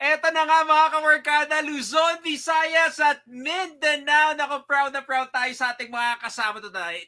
Eto na nga mga kamarkada, Luzon, Visayas at Mindanao. Naku, proud na proud tayo sa ating mga kasama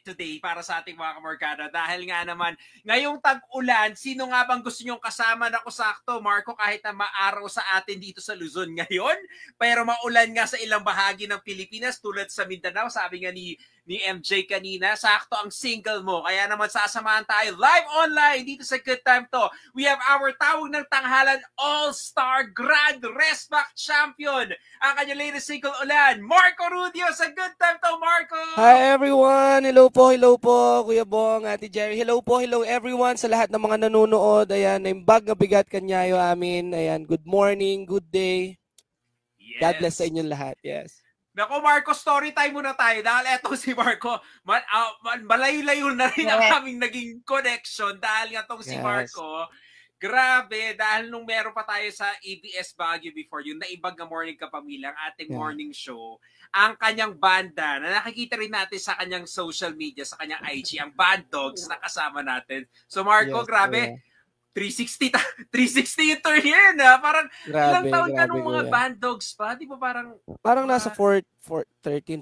today para sa ating mga kamarkada. Dahil nga naman, ngayong tag-ulan, sino nga bang gusto nyong kasama? Naku, sakto, Marco, kahit na maaraw sa atin dito sa Luzon ngayon, pero maulan nga sa ilang bahagi ng Pilipinas tulad sa Mindanao. Sabi nga ni MJ kanina, sakto ang single mo. Kaya naman sasamahan tayo live online dito sa Good Time To. We have our tawag ng tanghalan All-Star Grand Resback Champion. Ang kanyang latest single ulan, Marco Rudio sa Good Time To, Marco! Hi everyone! Hello po, Kuya Bong, Ate Jerry. Hello everyone sa lahat ng mga nanonood. Ayan, naimbag na bigat kanyayo amin. Ayan, good morning, good day. Yes. God bless sa inyong lahat, yes. Nako Marco, story time muna tayo dahil eto si Marco, malayo-layo na rin ang aming naging connection dahil nga tong si Marco, grabe, dahil nung meron pa tayo sa ABS Baguio before, yung Naibag na Morning Kapamilya, ang ating morning show, ang kanyang banda, na nakikita rin natin sa kanyang social media, sa kanyang IG, ang Band Dogs na kasama natin. So Marco, grabe, 360 yung turn yan, ha? Parang ilang taon ka nung mga Band Dogs pa? Di ba parang... Parang nasa 13, 14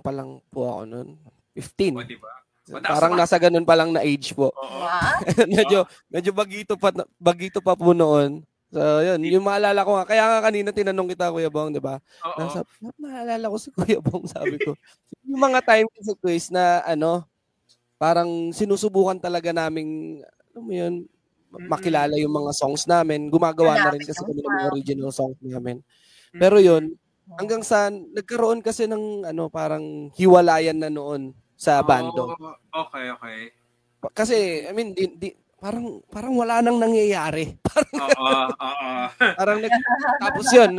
pa lang po ako nun. 15. O, diba? Parang nasa ganun pa lang na age po. medyo bagito pa po noon. So, yun. Yung maalala ko nga. Kaya nga kanina tinanong kita, Kuya Bong, di ba? Naalala ko si Kuya Bong, sabi ko. Yung mga time sa quiz na, parang sinusubukan talaga naming, yun, makilala yung mga songs namin. Gumagawa na rin kasi kami ng mga original songs namin. Pero yun, hanggang sa nagkaroon kasi ng parang hiwalayan na noon sa bando. Okay. Kasi, I mean, parang wala nang nangyayari. Parang tapos yun,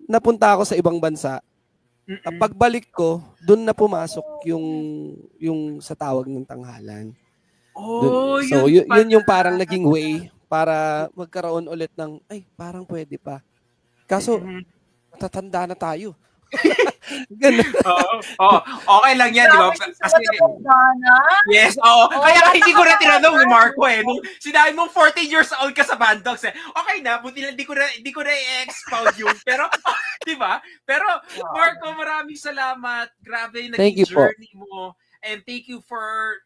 napunta ako sa ibang bansa. Pagbalik ko, doon na pumasok yung sa tawag ng tanghalan. So, yun yung parang naging way para magkaroon ulit ng, parang pwede pa. Kaso, matatanda na tayo. Okay lang yan, di ba? Kasi, yes, kaya hindi ko na tinanong ni Marco nung sinabi mong 14 years old ka sa Band Dogs okay na, buti lang hindi ko na i-expound yun. Pero, di ba? Pero, Marco, maraming salamat. Grabe yung naging journey mo. And thank you for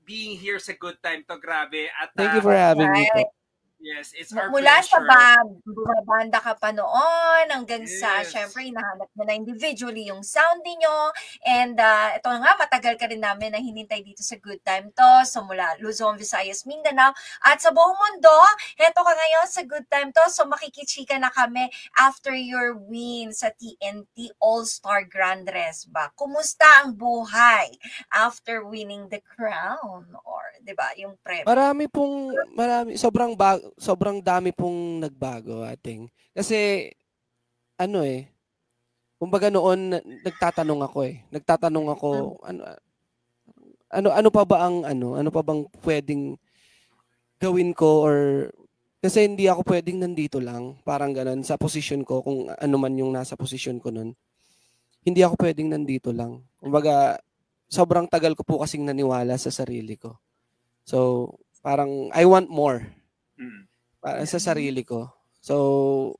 being here sa Good Time To. Grabe. At, thank you for having me po. Yes, it's our mula pleasure. Sa banda ka pa noon hanggang sa, syempre, hinahanap mo na individually yung sound niyo. And ito nga, matagal ka rin namin na hinintay dito sa Good Time To. So mula Luzon, Visayas, Mindanao, at sa buong mundo, heto ka ngayon sa Good Time To. So makikichika na kami after your win sa TNT All-Star Grand Resback. Kumusta ang buhay after winning the crown? Or, di ba, yung premyo? Sobrang dami pong nagbago, ating. Kasi, kumbaga noon, nagtatanong ako, ano pa bang pwedeng gawin ko or, kasi hindi ako pwedeng nandito lang, parang ganun, sa position ko, kung ano man yung nasa position ko nun. Hindi ako pwedeng nandito lang. Kumbaga, sobrang tagal ko po kasing naniwala sa sarili ko. So, parang, I want more. Para sa sarili ko. So,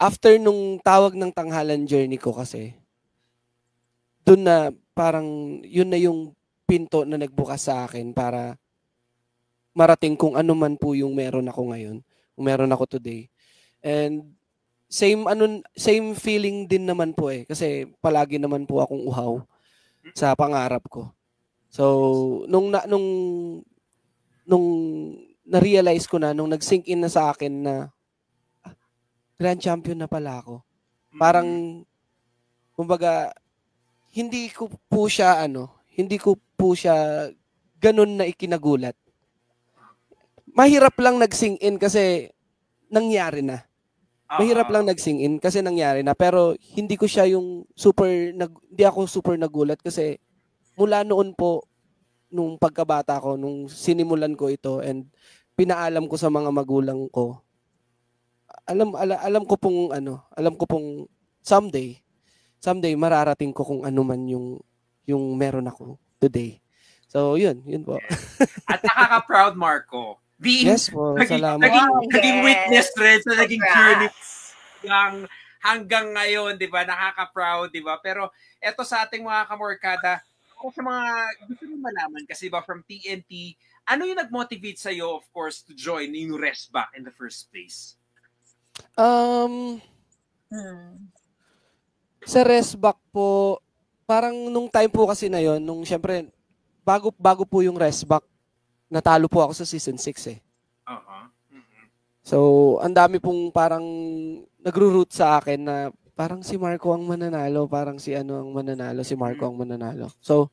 after nung tawag ng tanghalan journey ko kasi, dun na parang yun na yung pinto na nagbukas sa akin para marating kung ano man po yung meron ako ngayon, kung meron ako today. And same feeling din naman po kasi palagi naman po akong uhaw sa pangarap ko. So, nung na-realize ko na, nung nag-sink in na sa akin na grand champion na pala ako. Parang, kumbaga, hindi ko po siya ganun na ikinagulat. Mahirap lang nag-sink in kasi nangyari na. Pero hindi ko siya yung hindi ako super nagulat kasi mula noon po, nung pagkabata ko, nung sinimulan ko ito and pinaalam ko sa mga magulang ko, alam ko pong someday mararating ko kung ano man yung meron ako today. So, yun po. At nakaka-proud, Marco, being Yes po, salamat. naging witness rin sa naging journey Congrats. hanggang ngayon, di ba? Nakaka-proud, di ba? Pero eto sa ating mga kamorkada, ako sa mga gusto nyo malaman, kasi ba from TNT, ano yung nag-motivate sa'yo, of course, to join yung Resback in the first place? Sa Resback po, parang nung time po kasi na yon, nung syempre, bago po yung Resback, natalo po ako sa season 6 eh. So, ang dami pong parang nagro-root sa akin na parang si Marco ang mananalo, parang si ano ang mananalo, si Marco ang mananalo. So,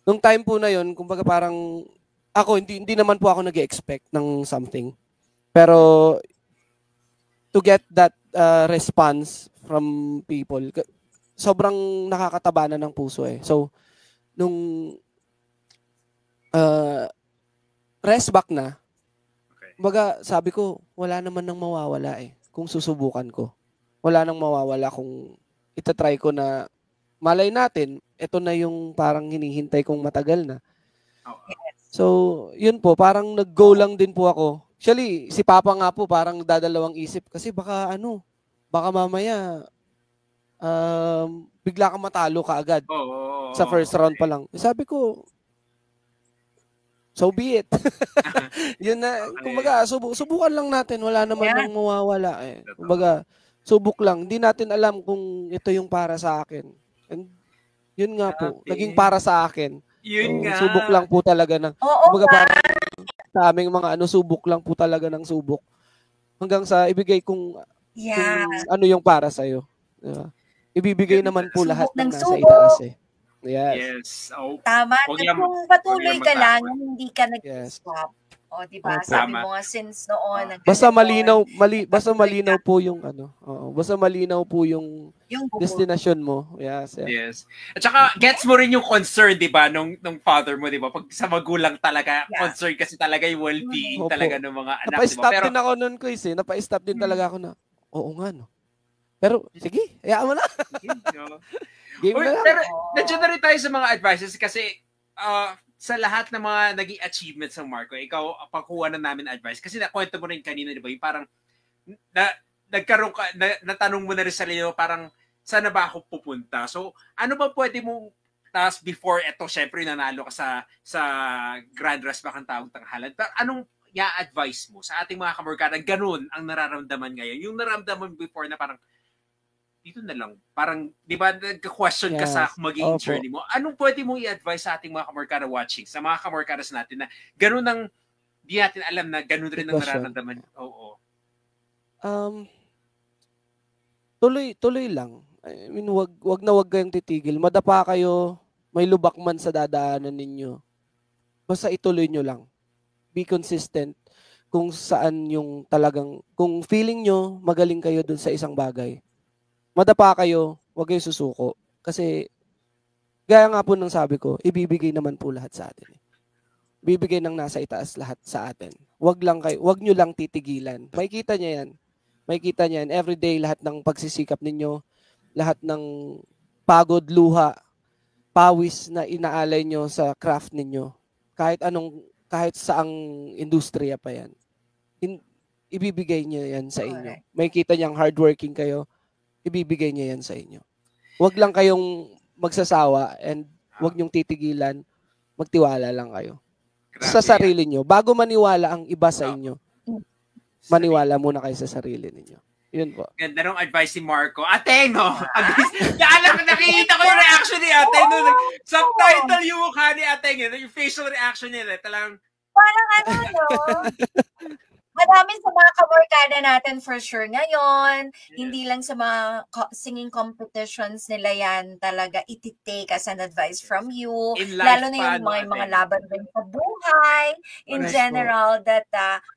nung time po na yon, kumbaga parang ako hindi naman po ako nag-expect ng something. Pero to get that response from people, sobrang nakakataba na ng puso eh. So, nung Resback na, kumbaga, sabi ko, wala naman nang mawawala eh. Kung susubukan ko. Wala nang mawawala kung itatry ko na malay natin, ito na yung parang hinihintay kong matagal na. So, yun po, parang nag-go lang din po ako. Actually, si Papa nga po parang dadalawang isip kasi baka mamaya bigla kang matalo ka agad sa first round pa lang. Sabi ko, so be it. Yun na, kumbaga, subukan lang natin. Wala naman nang mawawala eh. Kumbaga, subok lang. Hindi natin alam kung ito yung para sa akin. And yun nga po, naging para sa akin. Yun nga. Subok lang po talaga ng, kumbaga parang sa aming mga subok lang po talaga ng subok. Hanggang sa ibigay kung ano yung para sa'yo. Diba? Ibibigay naman po lahat ng nasa itaas eh. Yes. Tama. Kung patuloy ka lang, hindi ka nag-stop. O, diba? Sabi mo nga since noon. Basta malinaw po yung basta malinaw po yung destination mo. Yes. At saka gets mo rin yung concern, 'di ba, nung father mo, 'di ba? Pag sa magulang talaga, concern kasi talaga yung well-being talaga ng mga anak, 'di ba? Napa-stop din ako noon, Chris, eh. Napa-stop din talaga ako na. Oo nga no. Pero sige, hayaan mo na. Pero nandiyan na rin tayo sa mga advices kasi sa lahat ng mga naging achievements ng Marco, ikaw, pakuha na namin advice. Kasi nakwento mo rin kanina, di ba, yung parang nagkaroon ka, natanong mo na rin sa iyo, parang saan na ba ako pupunta? So, ano ba pwede mong, tapos before ito, syempre, nanalo ka sa Grand Resback ang tawag tanghalan. Pero anong i-advise mo sa ating mga kamorkada? Ganun ang nararamdaman ngayon. Yung nararamdaman before na parang, dito na lang. Parang, di ba, nagka-question ka sa magiging journey mo. Anong pwede mong i-advise sa ating mga kamorkada watching, sa mga kamorkadas natin na gano'n ang, di natin alam na gano'n rin ang nararamdaman. Oo. Tuloy lang. I mean, wag kayong titigil. Madapa kayo, may lubak man sa dadaanan ninyo. Basta ituloy nyo lang. Be consistent kung saan yung talagang, kung feeling nyo, magaling kayo dun sa isang bagay. Madapa kayo, huwag kayo susuko. Kasi, gaya nga po ng sabi ko, ibibigay naman po lahat sa atin. Ibibigay ng nasa itaas lahat sa atin. Huwag nyo lang titigilan. Makikita niya yan. Makikita niya yan. Everyday, lahat ng pagsisikap ninyo, lahat ng pagod, luha, pawis na inaalay nyo sa craft ninyo. Kahit saang industriya pa yan. Ibibigay niya yan sa inyo. Makikita niyang hardworking kayo, ibibigay niya yan sa inyo. Huwag lang kayong magsasawa and huwag niyong titigilan, magtiwala lang kayo. Sa sarili niyo. Bago maniwala ang iba sa inyo, maniwala muna kayo sa sarili niyo. Yun po. Ganda nung advice ni Marco. Ateng, no? Nakikita ko yung reaction ni Ateng. Subtitle yung mukha ni Ateng. Yung facial reaction niya. Talagang, parang no? Marami sa mga kamorkada natin for sure ngayon. Hindi lang sa mga singing competitions nila yan talaga iti-take as an advice from you. Lalo na yung mga laban din sa buhay. In general, that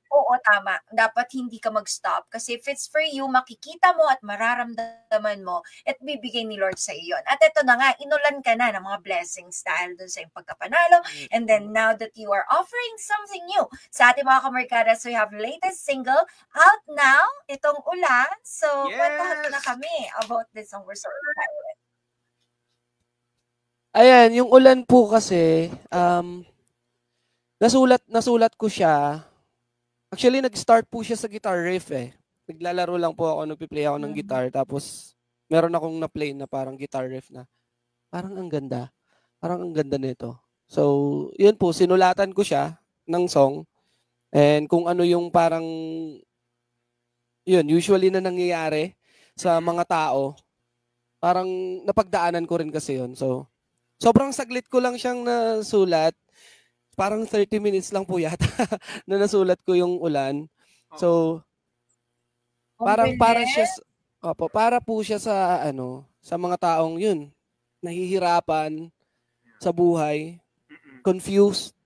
oo, tama. Dapat hindi ka mag-stop. Kasi if it's for you, makikita mo at mararamdaman mo at bibigay ni Lord sa iyo. At ito na nga, inulan ka na ng mga blessings dahil dun sa iyong pagkapanalo. And then now that you are offering something new sa ating mga kamarkada, so we have latest single out now, itong Ulan. So, kwentuhan mo na kami about this song we're so excited. Ayan, yung Ulan po kasi, nasulat ko siya Actually, nag-start po siya sa guitar riff eh. Naglalaro lang po ako, nagpi-play ako ng guitar, tapos meron akong na-play na parang guitar riff na parang ang ganda. Parang ang ganda nito. So, yun po, sinulatan ko siya ng song. And kung ano yung parang, yun, usually na nangyayari sa mga tao, parang napagdaanan ko rin kasi yun. So, sobrang saglit ko lang siyang nasulat. Parang 30 minutes lang po yata na nasulat ko yung ulan. So, parang para po siya sa sa mga taong yun, nahihirapan sa buhay, confused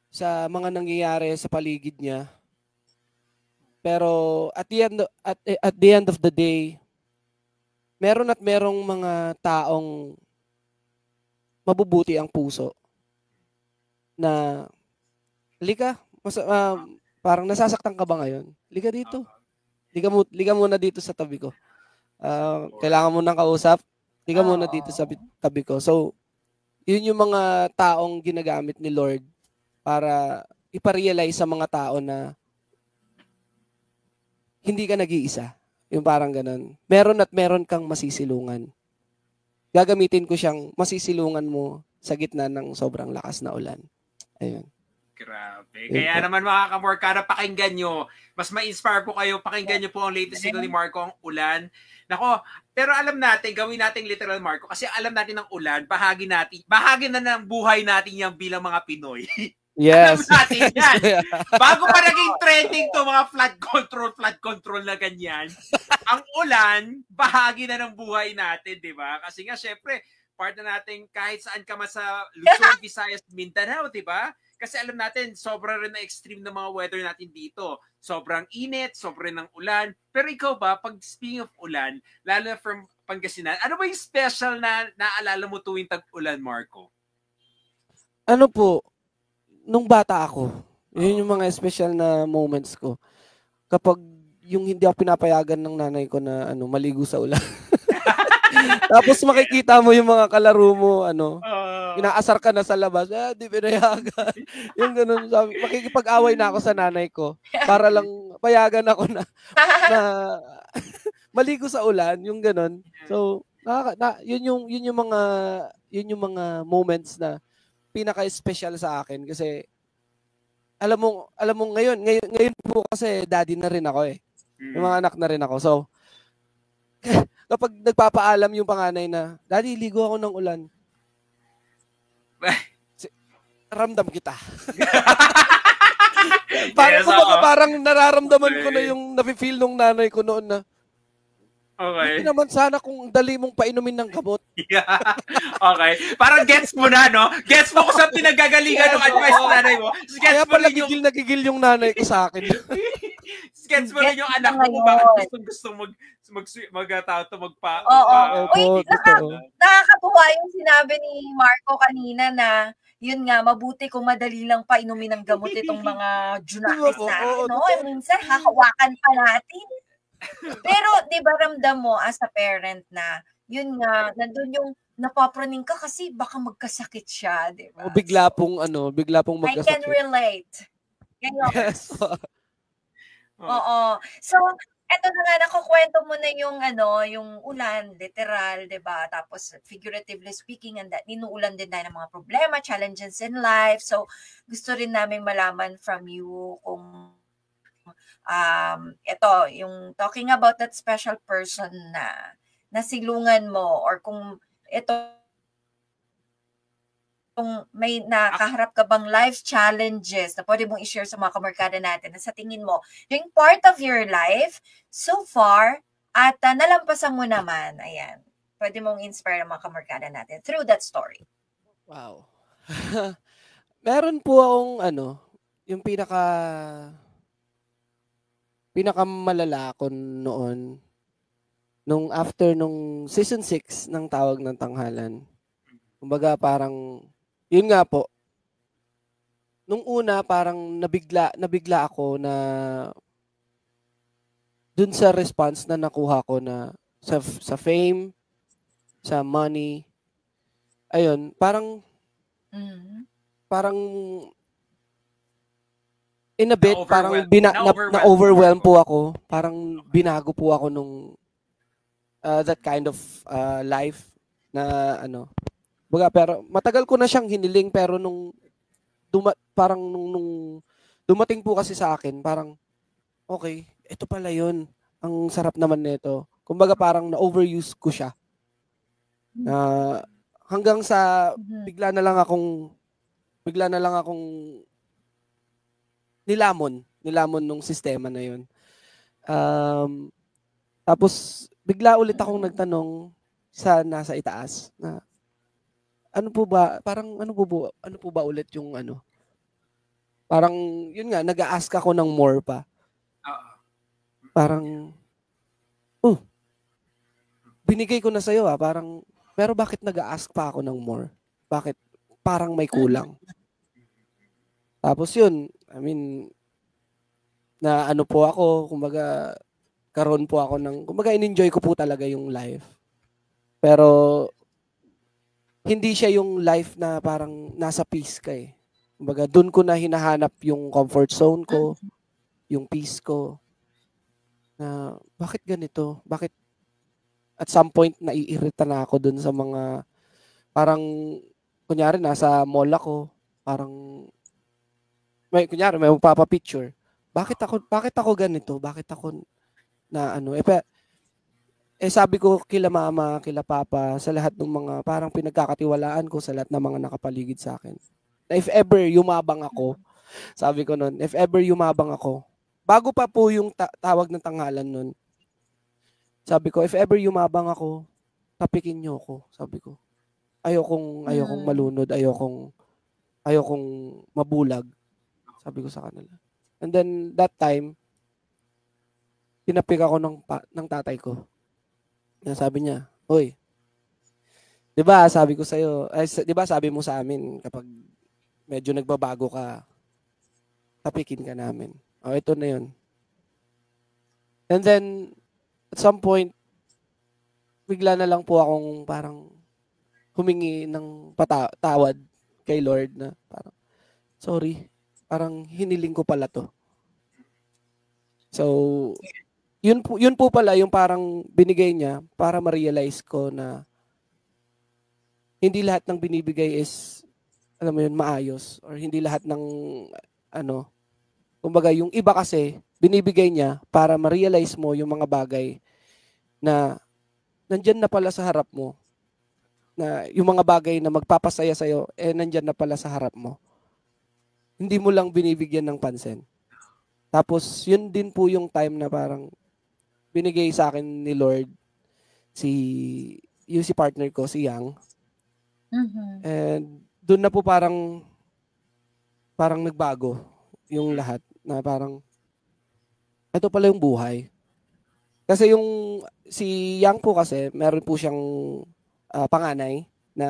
sa mga nangyayari sa paligid niya. Pero at the end of the day, meron at merong mga taong mabubuti ang puso na lika, parang nasasaktan ka ba ngayon? Lika dito. Lika muna dito sa tabi ko. Kailangan mo nang kausap. Lika muna dito sa tabi ko. So, yun yung mga taong ginagamit ni Lord para iparealize sa mga tao na hindi ka nag-iisa. Yung parang ganun. Meron at meron kang masisilungan. Gagamitin ko siyang masisilungan mo sa gitna ng sobrang lakas na ulan. Ayun. Grabe. Kaya naman mga kamorkada, pakinggan nyo. Mas ma-inspire po kayo. Pakinggan nyo po ang latest single ni Marco, ang Ulan. Nako, pero alam natin, gawin natin literal, Marco, kasi alam natin ng ulan, bahagi na ng buhay natin yan bilang mga Pinoy. Yes. Alam natin yan. Bago pa naging trending to mga flood control na ganyan, ang ulan, bahagi na ng buhay natin, di ba? Kasi nga, syempre, part na natin kahit saan ka man sa Luzon, Visayas, Mindanao, di ba? Kasi alam natin, sobrang rin na extreme ng mga weather natin dito. Sobrang init, sobrang ng ulan. Pero ikaw ba, pag speaking of ulan, lalo na from Pangasinan, ano ba yung special na naalala mo tuwing tag-ulan, Marco? Ano po, nung bata ako, yun yung mga special na moments ko. Kapag yung hindi ako pinapayagan ng nanay ko na maligo sa ulan. Tapos makikita mo yung mga kalaro mo, inaasar ka na sa labas, di pinayagan. Yung ganun, makikipag-away na ako sa nanay ko para lang payagan ako na maligo sa ulan, yung ganun. So, yun yung mga moments na pinaka-special sa akin kasi alam mo ngayon po kasi daddy na rin ako eh. May mga anak na rin ako. So, kapag nagpapaalam yung panganay na, Daddy, ligo ako ng ulan. Ramdam kita. Parang nararamdaman ko na yung nafe-feel nung nanay ko noon na, okay. Hindi naman sana kung dali mong painumin ng gamot. Okay. Parang gets mo na, no? Gets mo kung saan pinagagalingan ng advice ng nanay mo. Kaya pala nagigil yung nanay ko sa akin. Gets mo rin yung anak mo kung bakit gustong nakakatuwa yung sinabi ni Marco kanina na yun nga, mabuti kung madali lang painumin ng gamot itong mga junakis natin, no? Minsan, hahawakan pa natin. Pero, di ba ramdam mo as a parent na, yun nga, nandun yung napapraning ka kasi baka magkasakit siya, di ba? Bigla pong magkasakit. I can relate. Yes. Oo. So, eto na nga, nakukwento mo na yung yung ulan, literal, di ba? Tapos, figuratively speaking, inuulan din tayo ng mga problema, challenges in life. So, gusto rin namin malaman from you kung ito, yung talking about that special person na nasilungan mo or kung may nakaharap ka bang life challenges na pwede mong i-share sa mga kamarkada natin na sa tingin mo, yung part of your life so far at nalampasan mo naman, ayan, pwede mong inspire ang mga kamarkada natin through that story. Wow. Meron po akong yung pinakamalala ko noon nung after nung season 6 ng Tawag ng Tanghalan. Kumbaga parang yun nga po. Nung una parang nabigla ako na dun sa response na nakuha ko na sa fame, sa money. Ayun, parang In a bit, parang na-overwhelm po ako. Parang binago po ako nung that kind of life na ano. Pero matagal ko na siyang hiniling pero nung dumating po kasi sa akin, parang okay, ito pala 'yun. Ang sarap naman nito. Kumbaga parang na-overuse ko siya. Hanggang sa bigla na lang akong nilamon nung sistema na 'yun. Tapos bigla ulit akong nagtanong sa nasa itaas na ano po ba ulit yung ano? Parang yun nga, nag-a-ask ako ng more pa. Parang binigay ko na sa'yo parang pero bakit nag-a-ask pa ako ng more? Bakit parang may kulang? Tapos yun, I mean, na ano po ako, kumbaga, karoon po ako kumbaga, in-enjoy ko po talaga yung life. Pero, hindi siya yung life na parang nasa peace ka eh. Kumbaga, dun ko na hinahanap yung comfort zone ko, yung peace ko, na bakit ganito? Bakit at some point, naiirita na ako dun sa mga, parang, kunyari, nasa mall ako, parang, kunyari, may magpapapicture. Bakit ako ganito? Bakit ako na ano? Sabi ko kila mama, kila papa, sa lahat ng mga parang pinagkakatiwalaan ko, sa lahat ng mga nakapaligid sa akin. If ever yumabang ako, sabi ko noon, if ever yumabang ako, bago pa po yung tawag ng tanghalan noon, sabi ko, if ever yumabang ako, tapikin niyo ako, sabi ko. Ayokong malunod, ayokong mabulag, sabi ko sa kanila. And then that time, tinapik ako ng tatay ko. Sabi niya, "Hoy, 'di ba sabi ko sa iyo, 'di ba sabi mo sa amin kapag medyo nagbabago ka, tapikin ka namin." Ito na 'yon. And then at some point, bigla na lang po akong parang humingi ng tawad kay Lord na parang, sorry, parang hiniling ko pala to. So, yun po pala yung parang binigay niya para ma-realize ko na hindi lahat ng binibigay is, alam mo yun, maayos. Or hindi lahat ng, kumbaga yung iba kasi, binibigay niya para ma-realize mo yung mga bagay na nandyan na pala sa harap mo. Na yung mga bagay na magpapasaya sa'yo, nandyan na pala sa harap mo. Hindi mo lang binibigyan ng pansin. Tapos, yun din po yung time na parang binigay sa akin ni Lord si partner ko, si Yang. And doon na po parang nagbago yung lahat na parang ito pala yung buhay. Kasi yung si Yang po kasi meron po siyang panganay na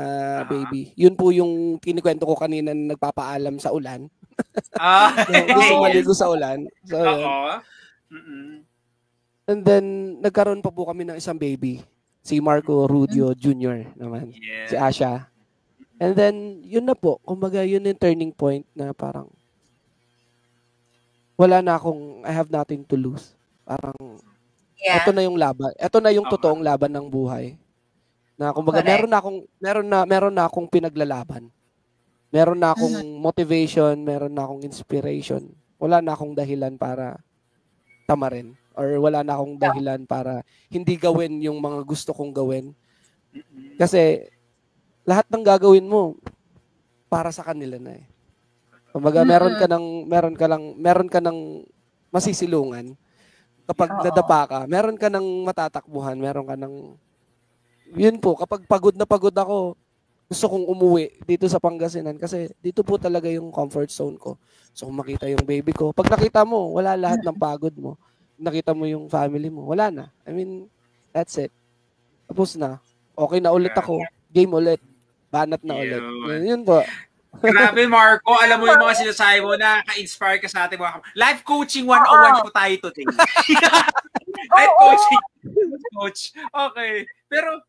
baby. Yun po yung kinikwento ko kanina na nagpapaalam sa ulan. Gusto maligo sa ulan. So, and then, nagkaroon pa po kami ng isang baby. Si Marco Rudio Jr. naman. Yeah. Si Asha. And then, yun na po. Kumbaga, yun yung turning point na parang wala na I have nothing to lose. Parang, ito na yung laban. Ito na yung totoong laban ng buhay. Na kumbaga, meron na akong pinaglalaban. Meron na akong motivation, meron na akong inspiration. Wala na akong dahilan para tamarin. Or wala na akong dahilan para hindi gawin yung mga gusto kong gawin. Kasi lahat ng gagawin mo para sa kanila na eh. Kumbaga meron ka ng masisilungan. Kapag nadapa ka, meron ka ng matatakbuhan, meron ka ng yun po, kapag pagod na pagod ako, gusto kong umuwi dito sa Pangasinan kasi dito po talaga yung comfort zone ko. So kung makita yung baby ko, pag nakita mo, wala lahat ng pagod mo. Nakita mo yung family mo, wala na. I mean, that's it. Tapos na. Okay na ulit ako. Game ulit. Banat na ulit. Yun po. Grabe, Marco. Alam mo yung mga sinasabi mo na ka-inspire ka sa ating mga life coaching 101 po tayo today. Life coaching. Coach. Okay. Pero,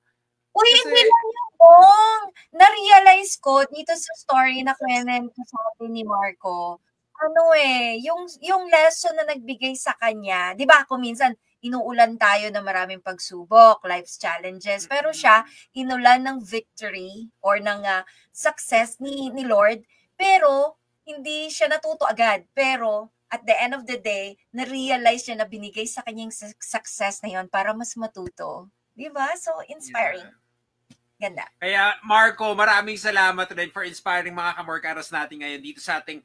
uy, hindi lang yung bong. Na-realize ko dito sa story na kwento sa atin ni Marco, yung lesson na nagbigay sa kanya, 'di ba kung minsan inuulan tayo ng maraming pagsubok, life's challenges, pero siya inulan ng victory or ng success ni Lord, pero hindi siya natuto agad. Pero at the end of the day, na-realize niya na binigay sa kanya yung success na yon para mas matuto. 'Di ba? So inspiring. Ganda. Kaya Marco, maraming salamat rin for inspiring mga kamorkaros natin ngayon dito sa ating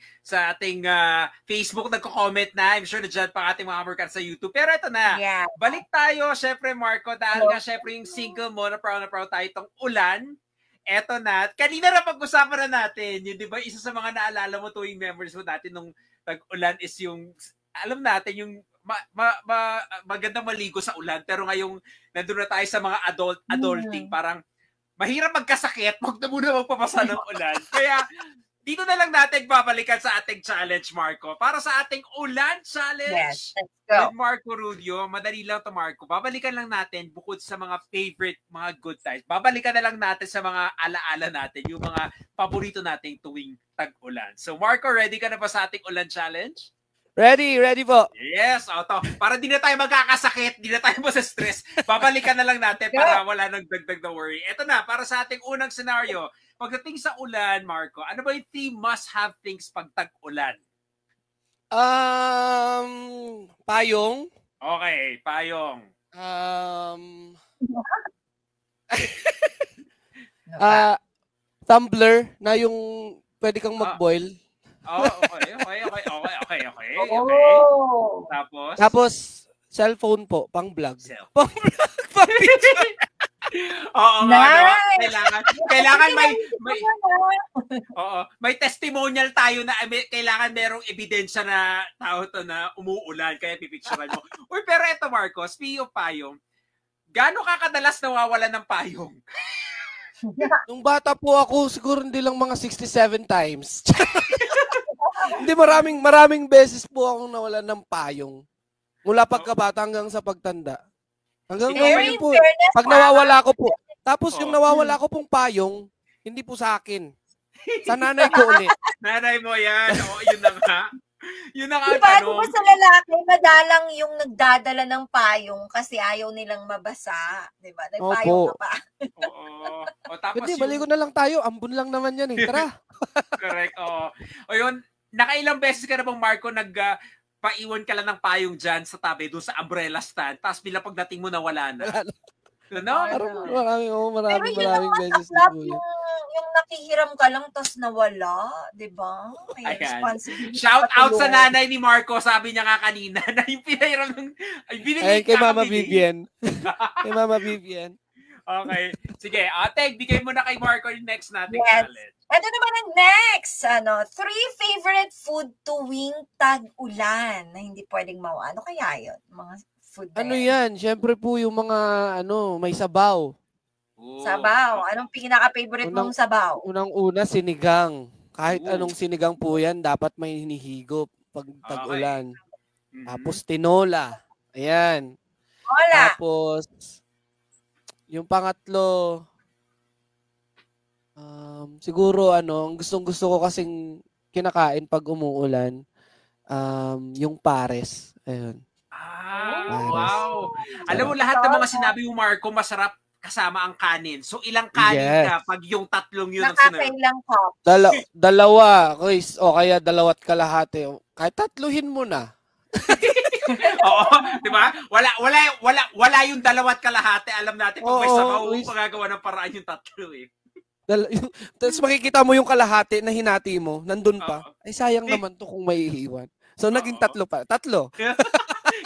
Facebook. Nagko-comment na. I'm sure na dyan pa ating mga kamorkaros sa YouTube. Pero ito na. Yeah. Balik tayo, syempre Marco, dahil nga syempre yung single mo na proud tayo itong Ulan. Eto na. Kanina na pag-usapan na natin. Yung, di ba, isa sa mga naalala mo tuwing memories mo dati nung tag-ulan is yung, alam natin, yung magandang maligo sa ulan. Pero ngayong nandun na tayo sa mga adulting, parang mahirap magkasakit, wag na muna magpapasa ng ulan. Kaya dito na lang natin babalikan sa ating challenge, Marco. Para sa ating Ulan Challenge with Marco Rudio, madali lang to Marco. Babalikan lang natin bukod sa mga favorite, mga good times. Babalikan na lang natin sa mga alaala natin, yung mga paborito nating tuwing tag-ulan. So Marco, ready ka na ba sa ating Ulan Challenge? Ready po. Yes, auto. Para di na tayo magkakasakit, di na tayo stress. Babalikan na lang natin para wala nang dagdag na worry. Ito na, para sa ating unang scenario. Pagdating sa ulan, Marco, ano ba yung 3 must-have things pag tag-ulan? Payong. Okay, payong. Tumbler na yung pwede kang mag-boil. Okay. Tapos, cellphone po, pang-vlog. Pang-picture. Oo nga, kailangan may testimonial tayo na kailangan merong ebidensya na tao to na umuulan, kaya pipicturean mo. Uy, pero eto Marco, speaking of payong, gaano ka kadalas nawawalan ng payong? Nung bata po ako, siguro hindi lang mga 67 times. Hindi, maraming beses po akong nawalan ng payong. Mula pagkabata hanggang sa pagtanda. Hanggang ngayon po, pag nawawala ko po. Tapos yung nawawala ko pong payong, hindi po sa akin. Sa nanay ko ulit. Nanay mo yan. O, yun na nga. Yun na nga diba, tanong. Diba sa lalaki, madalang yung nagdadala ng payong kasi ayaw nilang mabasa. Diba? Nagpayong ka pa. Oo. O, tapos hindi, maligo na lang tayo. Ambon lang naman yan eh. Tara. Correct. Oo. O yun, nakailang beses ka na bang Marco paiwan ka lang ng payong dyan sa tabi doon sa umbrella stand, tapos bila pagdating mo nawala na. No? Maraming beses na po yun. Yung nakihiram ka lang tapos nawala, di ba? Shout out sa nanay ni Marco, sabi niya nga kanina na yung pinahiram ng binigay kay Mama Vivian. Kay Mama Vivian. Okay. Sige, Ate, bigay mo na kay Marco yung next nating challenge. Ito naman ang next, 3 favorite food tuwing tag-ulan na hindi pwedeng mawala. Ano kaya yun? Mga food yan? Siyempre po yung mga, may sabaw. Sabaw. Anong pinaka-favorite mong sabaw? Unang-una, sinigang. Kahit anong sinigang po yan, dapat may hinihigop pag tag-ulan. Tapos, tinola. Ayan. Hola. Tapos, yung pangatlo, siguro gustong-gusto ko kasing kinakain pag umuulan, yung pares. Ayun. Pares. Wow. Alam mo, lahat ng mga sinabi mo, Marco, masarap kasama ang kanin. So, ilang kanin ka pag yung tatlong yun ang sinabi? Nakakailang cup? Dalawa, Chris. O kaya 2 kalahati. Kahit tatluhin mo na. Oo, di ba? Wala yung 2 kalahati. Alam natin kung may sabaw, magagawa ng paraan yung 3 eh. Tapos makikita mo yung kalahati na hinati mo, nandun pa. Ay, sayang naman to kung may iiwan. So, naging 3 pa. 3.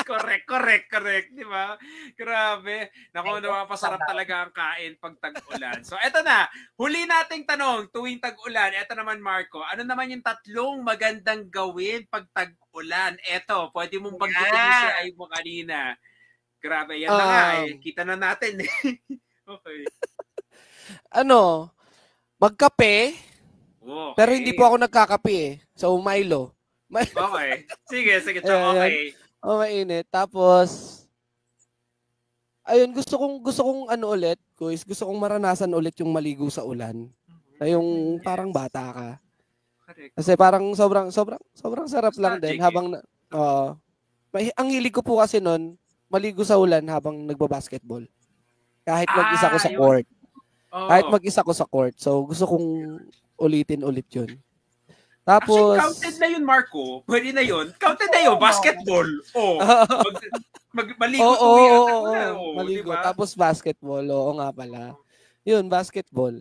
Correct. Di ba? Grabe. Naku, napapasarap talaga ang kain pag tag-ulan. So, eto na. Huli nating tanong tuwing tag-ulan. Eto naman, Marco. Ano naman yung 3 magandang gawin pag tag-ulan? Eto, pwede mong banggitin yung si ay mo kanina. Grabe, yan na nga eh. Kita na natin eh. Okay. Magkape. Okay. Pero hindi po ako nagkakape eh. So, Milo. Okay. Sige. Okay. Mainit. Tapos, ayun, gusto kong ulit, guys. Gusto kong maranasan ulit yung maligo sa ulan. Na yung parang bata ka. Kasi parang sobrang sarap lang din habang ang hilig ko po kasi noon, maligo sa ulan habang nagba-basketball. Kahit mag-isa ko sa court. Kahit mag-isa ko sa court. So gusto kong ulitin ulit 'yun. Tapos counted na 'yun, Marco. Pwede na 'yun. Counted na 'yun, basketball. Maligo maligo diba? Tapos basketball. Oo nga pala. 'Yun, basketball.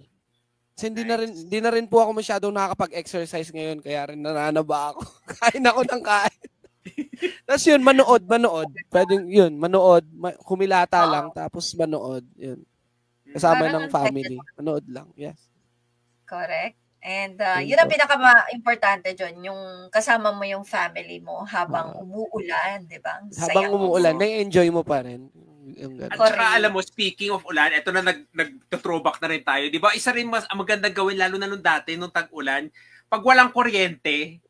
Kasi hindi na rin po ako masyadong nakakapag-exercise ngayon kaya rin nananaba ako. Kain ako ng kain. Tapos yun, manood. Pwedeng yun, manood. Humilata lang, tapos manood. Yun. Kasama ng family. Manood lang, yes. Correct. And yun ang pinaka-importante dyan, yung kasama mo yung family mo habang umuulan, di ba? Habang umuulan, na-enjoy mo pa rin. At saka alam mo, speaking of ulan, eto na nag-throwback na rin tayo. Di ba, isa rin magandang gawin, lalo na nung dati, nung tag-ulan, pag walang kuryente,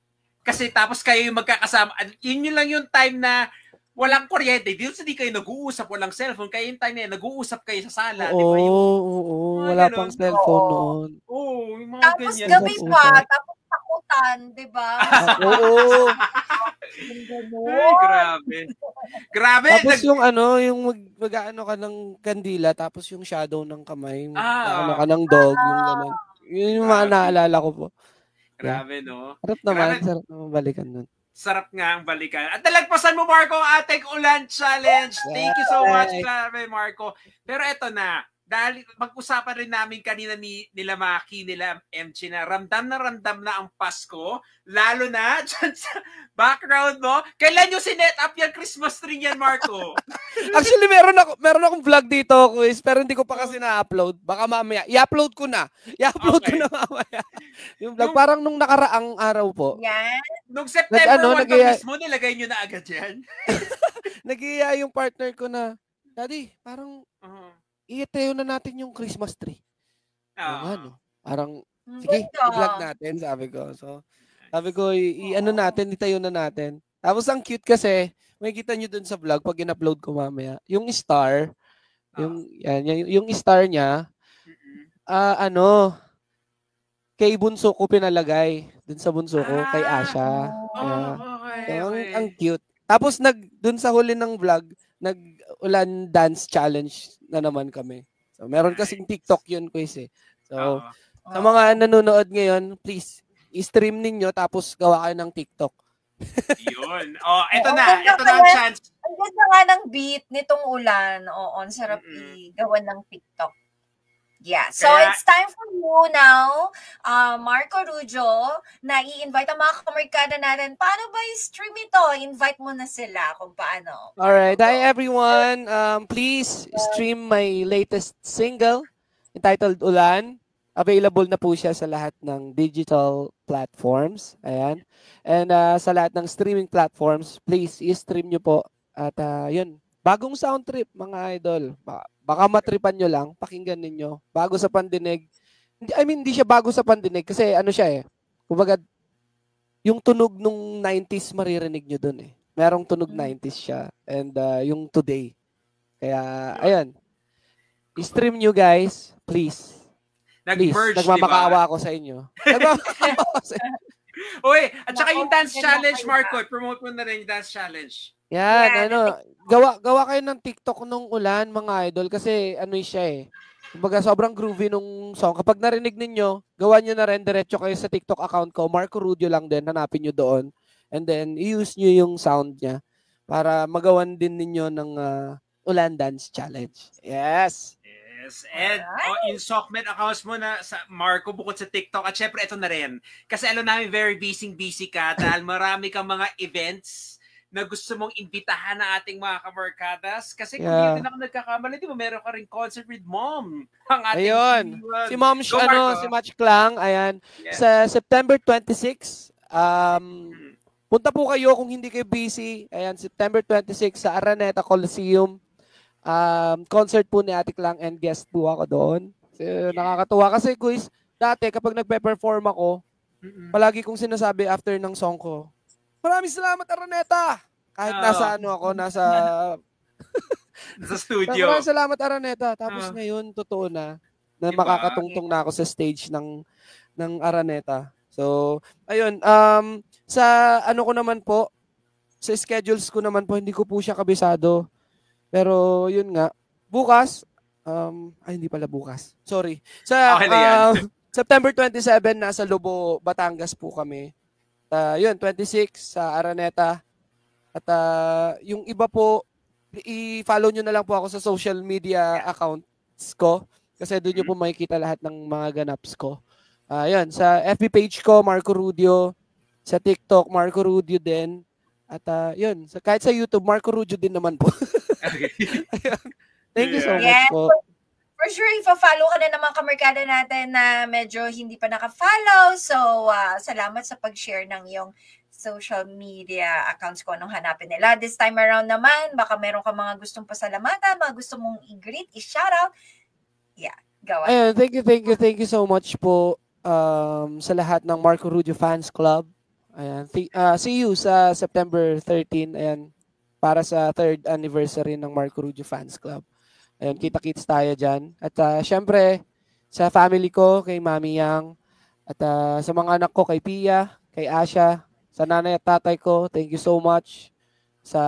kasi tapos kayo yung magkakasama, yun lang yung time na walang kuryente, di kayo nag-uusap, walang cellphone, kaya yung time na yun, nag-uusap kayo sa sala. Oo, di ba? Wala pang cellphone noon. Oo, yung mga tapos ganyan. Gabi pa, tapos takutan, di ba? Oo. Ay, grabe. Tapos yung mag-ano ka ng kandila, tapos yung shadow ng kamay, ano ka ng dog, yung gano'n. Yun yung mga naalala ko po. Grabe, no? Sarap naman balikan nun. Sarap nga ang balikan. At nalagpasan mo, Marco, ang ating Ulan Challenge. Thank you so much, grabe, Marco. Pero eto na, dahil mag-usapan rin namin kanina nila Maki, nila MC na ramdam na ang Pasko, lalo na dyan sa background mo. Kailan nyo sinet up yung Christmas tree yan, Marco? Actually, meron akong vlog dito, quiz, pero hindi ko pa kasi na-upload. Baka mamaya. I-upload ko na mamaya. Yung vlog, parang nung nakaraang araw po. Yan. Nung September 1 pa mismo, nilagay nyo na agad yan? Nag-iaya yung partner ko na, Daddy, parang i-tayo na natin yung Christmas tree. Parang, sige, i-vlog natin, sabi ko. So, sabi ko, itayo na natin. Tapos ang cute kasi, may kita nyo dun sa vlog pag in-upload ko mamaya. Yung star, yung star niya, kay bunso ko pinalagay. Dun sa bunso ko, kay Asha. Ang cute. Tapos dun sa huli ng vlog, nag-ulan dance challenge na naman kami. So, meron kasing TikTok yun, quiz eh. So, sa mga nanonood ngayon, please, i-stream ninyo tapos gawa kayo ng TikTok. Yun. Ito na ang chance. Ang ganda nga ng beat nitong ulan. Ang sarap i-gawa ng TikTok. Yeah. So, it's time for you now, Marco Rujo, na i-invite ang mga kamarkada natin. Paano ba i-stream ito? Invite mo na sila kung paano. Alright. Hi, everyone. Please stream my latest single entitled Ulan. Available na po siya sa lahat ng digital platforms. Ayan. And sa lahat ng streaming platforms, please i-stream nyo po. At yun, bagong sound trip, mga idol. Baka matripan nyo lang, pakinggan ninyo. Bago sa pandinig. Hindi siya bago sa pandinig kasi siya eh. Kumbaga, yung tunog nung 90s maririnig nyo dun eh. Merong tunog 90s siya. And yung today. Kaya, ayan. I-stream nyo guys, please. Nag-merge, nagmamakaawa ako sa inyo. Nagmamakaawa sa inyo. Uy, at saka yung dance challenge, Marco. Promote mo na rin yung dance challenge. Yan, gawa kayo ng TikTok nung ulan, mga idol, kasi siya eh. Kumbaga, sobrang groovy nung song. Kapag narinig ninyo, gawa nyo na rin, diretso kayo sa TikTok account ko, Marco Rudio lang din, hanapin nyo doon. And then, i-use nyo yung sound niya para magawan din ninyo ng Ulan Dance Challenge. Yes! And in Sockmed accounts mo na sa Marco bukod sa TikTok at syempre ito na rin. Kasi alam namin very busy ka dahil marami kang mga events na gusto mong imbitahan ng ating mga kamarkadas. Kasi kung hindi din ako nagkakamali, di ba meron ka rin concert with Mom. Ang ating si Mom, si Match Klang, ayan. Yeah. Sa September 26, punta po kayo kung hindi kayo busy. Ayan, September 26 sa Araneta Coliseum. Concert po ni Ate Klang and guest po ako doon. Nakakatuwa kasi guys, dati kapag nagpe-perform ako, palagi kong sinasabi after ng song ko, maraming salamat Araneta! Kahit nasa sa studio. Maraming salamat Araneta. Tapos ngayon, totoo na makakatungtong na ako sa stage ng Araneta. So, ayun, sa ano ko naman po, sa schedules ko naman po, hindi ko po siya kabisado. Pero yun nga, bukas, hindi pala bukas. Sorry. Sa Okay na yan. September 27, nasa Lobo, Batangas po kami. Yun, 26 sa Araneta. At yung iba po, i-follow nyo na lang po ako sa social media accounts ko. Kasi doon nyo po makikita lahat ng mga ganaps ko. Yun, sa FB page ko, Marco Rudio. Sa TikTok, Marco Rudio din. At yun, kahit sa YouTube, Marco Rudio din naman po. Okay. Thank you so much po. For sure, ipa-follow ka na ng mga kamerkada natin na medyo hindi pa naka-follow. So, salamat sa pag-share ng iyong social media accounts ko anong hanapin nila. This time around naman, baka meron ka mga gustong pasalamatan, mga gusto mong i-greet, i-shoutout. Yeah, go Ayun, ahead. thank you so much po sa lahat ng Marco Rudio Fans Club. Ayan, see you sa September 13, ayan, para sa 3rd anniversary ng Marco Rudio Fans Club. Ayun, kita-kits tayo dyan. At syempre, sa family ko, kay Mami Yang, at sa mga anak ko, kay Pia, kay Asha, sa nanay at tatay ko, thank you so much sa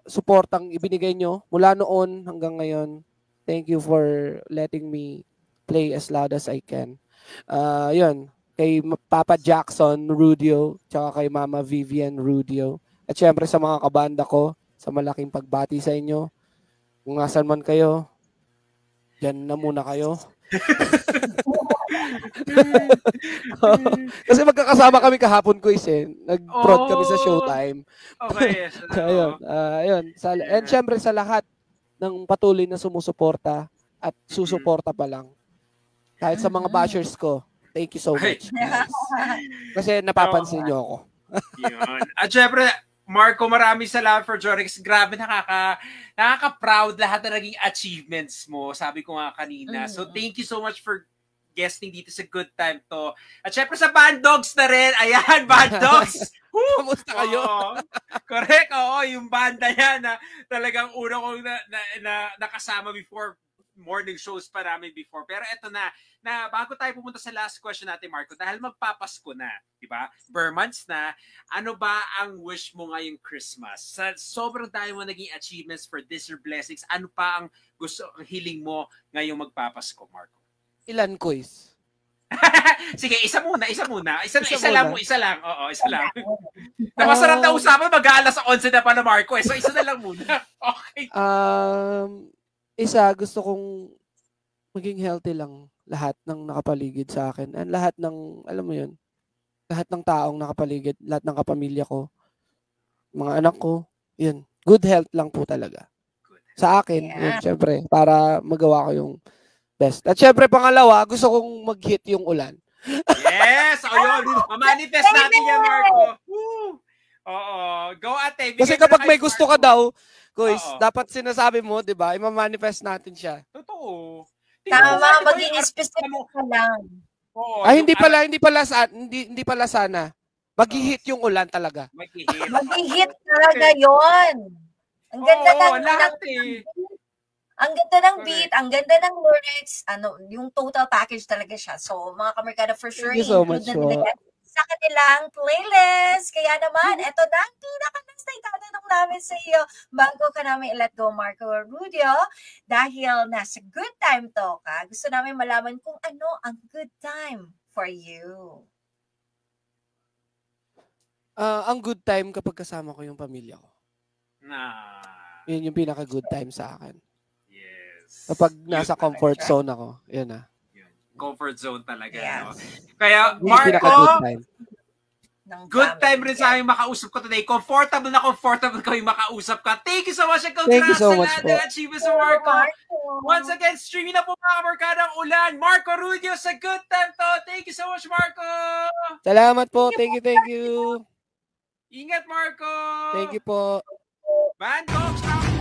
suportang ibinigay nyo mula noon hanggang ngayon. Thank you for letting me play as loud as I can. Yun, kay Papa Jackson Rudio, tsaka kay Mama Vivian Rudio. At syempre sa mga kabanda ko, sa malaking pagbati sa inyo. Kung nasan man kayo, dyan na muna kayo. Kasi magkakasama kami kahapon ko nag-prod kami sa Showtime. Okay. Ayun. And syempre sa lahat ng patuloy na sumusuporta at susuporta pa lang. Kahit sa mga bashers ko, thank you so much. Kasi napapansin nyo ako. Yun. At syempre, Marco, maraming salamat for joining us. Grabe, nakaka-proud lahat na naging achievements mo. Sabi ko nga kanina. So, thank you so much for guesting dito sa Good Time to. At syempre sa Band Dogs na rin. Ayan, Band Dogs! Kamusta kayo? Correct, oo. Yung banda yan na talagang una kong nakasama before, morning shows pa namin before. Pero eto na bago tayo pumunta sa last question natin, Marco, dahil magpapasko na, di ba? Bare months na, ano ba ang wish mo ngayong Christmas? Sa sobrang tayo mo naging achievements for this year blessings, ano pa ang hiling mo ngayong magpapasko, Marco? Ilan quiz? Sige, isa muna. Isa lang. Oo, isa lang. Na masarap na usapan, mag-aalas 11 na pa na, Marco. So, isa na lang muna. Okay. Isa, gusto kong maging healthy lang lahat ng nakapaligid sa akin. And lahat ng, alam mo yun, lahat ng taong nakapaligid, lahat ng kapamilya ko, mga anak ko, yun. Good health lang po talaga. Sa akin, yun, syempre, para magawa ko yung best. At syempre, pangalawa, gusto kong mag-hit yung ulan. Yes! O yun, ma-manifest natin yan, Marco. Woo! Oo. Go ate. Kasi kapag may gusto ka daw, guys, dapat sinasabi mo, di ba? I-manifest natin siya. Totoo. Tama, maging specific ka lang. Hindi pala sana. Mag-hit yung ulan talaga. Mag-hit talaga yon. Ang ganda ang ganda ng beat, ang ganda ng lyrics, yung total package talaga siya. So, mga kamerkada, for sure, include na nila sa kanilang playlist. Kaya naman, eto na ang pinaka-next na itatanong namin sa iyo bago ka namin i-let go, Marco Rudio. Dahil nasa good time to ka, gusto namin malaman kung ano ang good time for you. Ang good time kapag kasama ko yung pamilya ko. Yun yung pinaka-good time sa akin. Yes. Kapag nasa comfort zone ako, yun na. Comfort zone talaga. Yes. No? Kaya, Marco, good time rin sa aming makausap ko today. Comfortable kami makausap ka. Thank you so much and congrats so sa much lahat ng achievements mo, Marco. Once again, streaming na po mga kamerkadang ulan. Marco Rudio sa Good Time to. Thank you so much, Marco. Salamat po. Thank you. Ingat, Marco. Thank you po. Band Dogs.